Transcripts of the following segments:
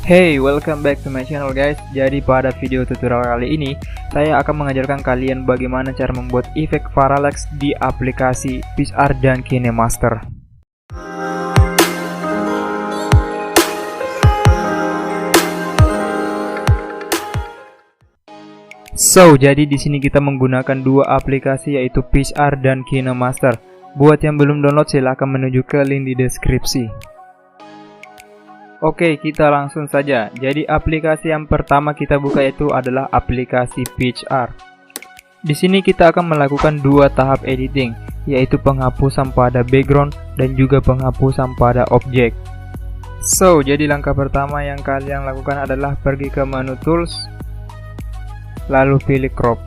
Hey, welcome back to my channel guys. Jadi pada video tutorial kali ini, saya akan mengajarkan kalian bagaimana cara membuat efek parallax di aplikasi PixArt dan KineMaster. Jadi di sini kita menggunakan dua aplikasi yaitu PixArt dan KineMaster. Buat yang belum download silahkan menuju ke link di deskripsi. Oke, kita langsung saja. Jadi aplikasi yang pertama kita buka itu adalah aplikasi PixArt. Di sini kita akan melakukan dua tahap editing, yaitu penghapusan pada background dan juga penghapusan pada objek. Jadi langkah pertama yang kalian lakukan adalah pergi ke menu tools, lalu pilih crop.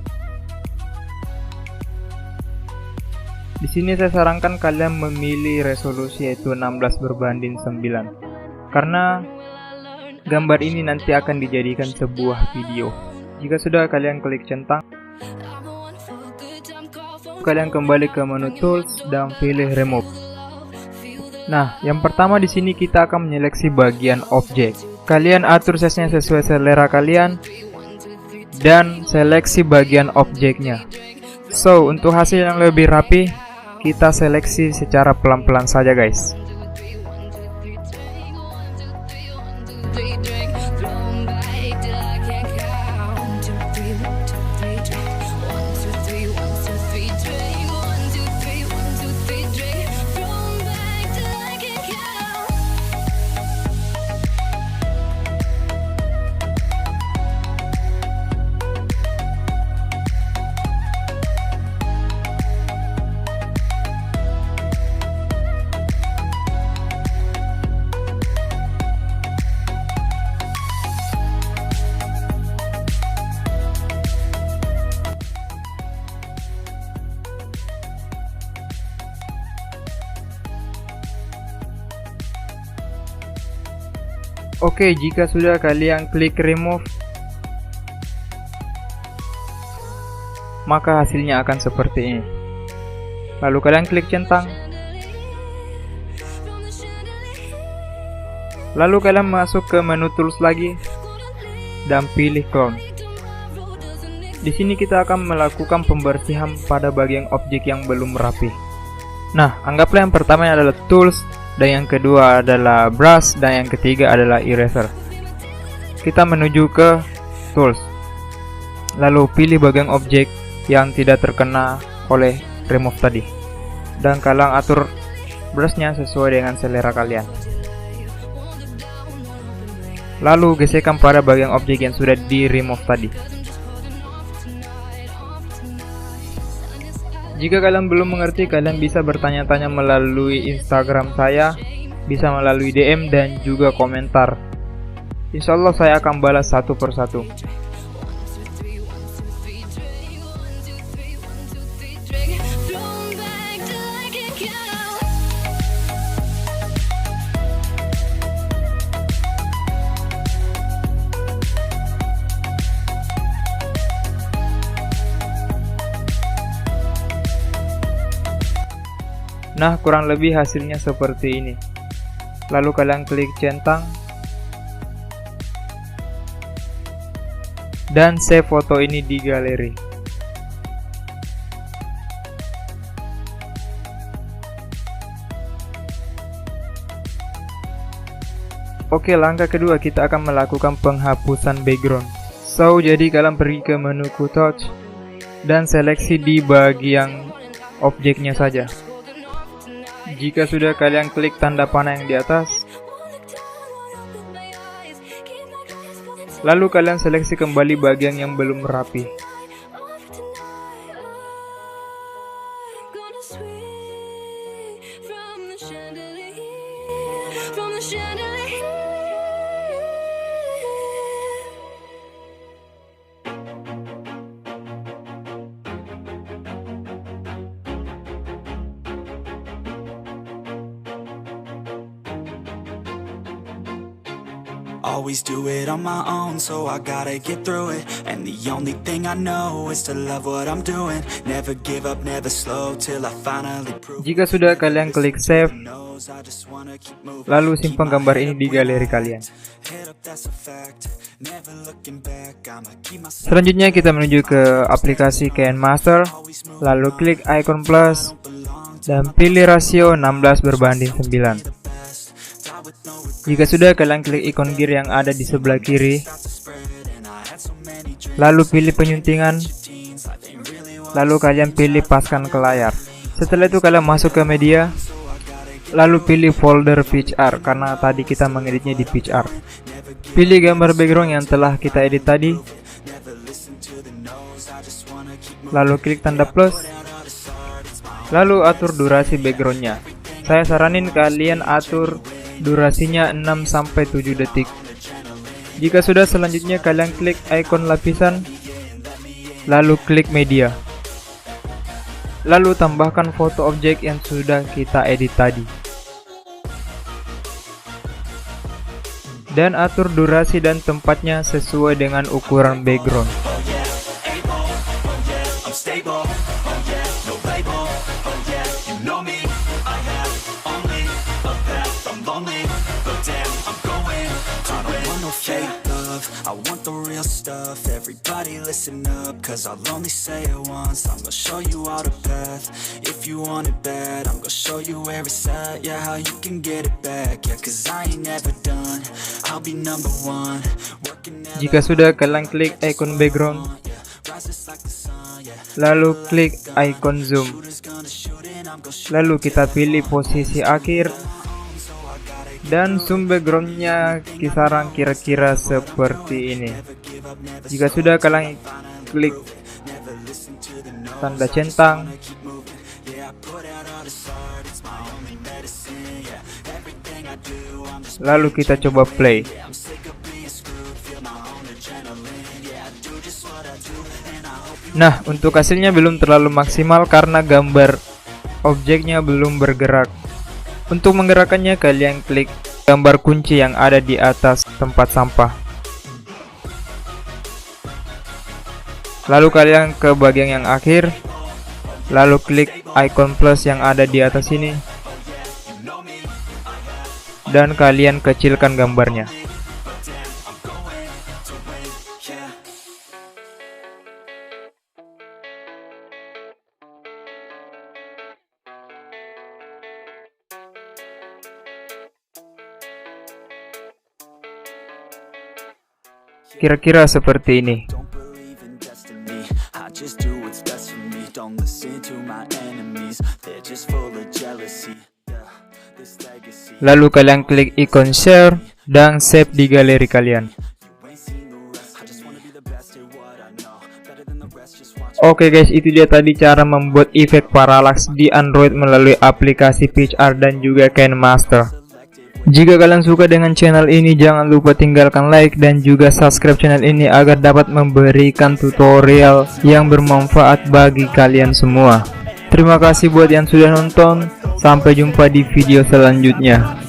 Di sini saya sarankan kalian memilih resolusi yaitu 16:9. Karena gambar ini nanti akan dijadikan sebuah video. Jika sudah, kalian klik centang. Kalian kembali ke menu tools dan pilih remove. Nah, yang pertama di sini kita akan menyeleksi bagian objek. Kalian atur size-nya sesuai selera kalian dan seleksi bagian objeknya. Untuk hasil yang lebih rapi, kita seleksi secara pelan-pelan saja guys. Oke, jika sudah kalian klik remove, maka hasilnya akan seperti ini. Lalu kalian klik centang. Lalu kalian masuk ke menu tools lagi dan pilih clone. Di sini kita akan melakukan pembersihan pada bagian objek yang belum rapi. Nah, anggaplah yang pertama adalah tools, dan yang kedua adalah brush, dan yang ketiga adalah eraser. Kita menuju ke tools, lalu pilih bagian objek yang tidak terkena oleh remove tadi, dan kalian atur brushnya sesuai dengan selera kalian. Lalu gesekkan pada bagian objek yang sudah di remove tadi. Jika kalian belum mengerti, kalian bisa bertanya-tanya melalui Instagram saya, bisa melalui DM dan juga komentar. Insya Allah saya akan balas satu persatu. Nah, kurang lebih hasilnya seperti ini. Lalu kalian klik centang dan save foto ini di galeri. Oke, langkah kedua kita akan melakukan penghapusan background. Jadi kalian pergi ke menu touch dan seleksi di bagian objeknya saja. Jika sudah, kalian klik tanda panah yang di atas. Lalu kalian seleksi kembali bagian yang belum rapi. Always do it on my own, so I gotta get through it. And the only thing I know is to love what I'm doing. Never give up, never slow, till I finally prove. Jika sudah, kalian klik save Lalu simpan gambar ini di galeri kalian. Selanjutnya kita menuju ke aplikasi KineMaster, lalu klik icon plus dan pilih rasio 16:9. Jika sudah, kalian klik ikon gear yang ada di sebelah kiri, lalu pilih penyuntingan, lalu kalian pilih paskan ke layar. Setelah itu kalian masuk ke media, lalu pilih folder PitchR karena tadi kita mengeditnya di PitchR. Pilih gambar background yang telah kita edit tadi, lalu klik tanda plus, lalu atur durasi backgroundnya. Saya saranin kalian atur durasinya 6-7 detik. Jika sudah, selanjutnya kalian klik ikon lapisan, lalu klik media, lalu tambahkan foto objek yang sudah kita edit tadi, dan atur durasi dan tempatnya sesuai dengan ukuran background. I want the real stuff, everybody listen up, cause I'll only say it once. I'm gonna show you all the path, if you want it bad, I'm gonna show you where it's at, yeah, how you can get it back, yeah, cause I ain't never done, I'll be number one. Jika sudah, kalian klik icon background, lalu klik icon zoom, lalu kita pilih posisi akhir, dan zoom backgroundnya kisaran kira-kira seperti ini. Jika sudah, kalian klik tanda centang, lalu kita coba play. Nah, untuk hasilnya belum terlalu maksimal karena gambar objeknya belum bergerak. Untuk menggerakkannya, kalian klik gambar kunci yang ada di atas tempat sampah. Lalu kalian ke bagian yang akhir, lalu klik icon plus yang ada di atas ini, dan kalian kecilkan gambarnya. Kira-kira seperti ini. Lalu kalian klik ikon share dan save di galeri kalian. Oke guys, itu dia tadi cara membuat efek parallax di Android melalui aplikasi PitchR dan juga KineMaster. Jika kalian suka dengan channel ini, jangan lupa tinggalkan like dan juga subscribe channel ini agar dapat memberikan tutorial yang bermanfaat bagi kalian semua. Terima kasih buat yang sudah nonton, sampai jumpa di video selanjutnya.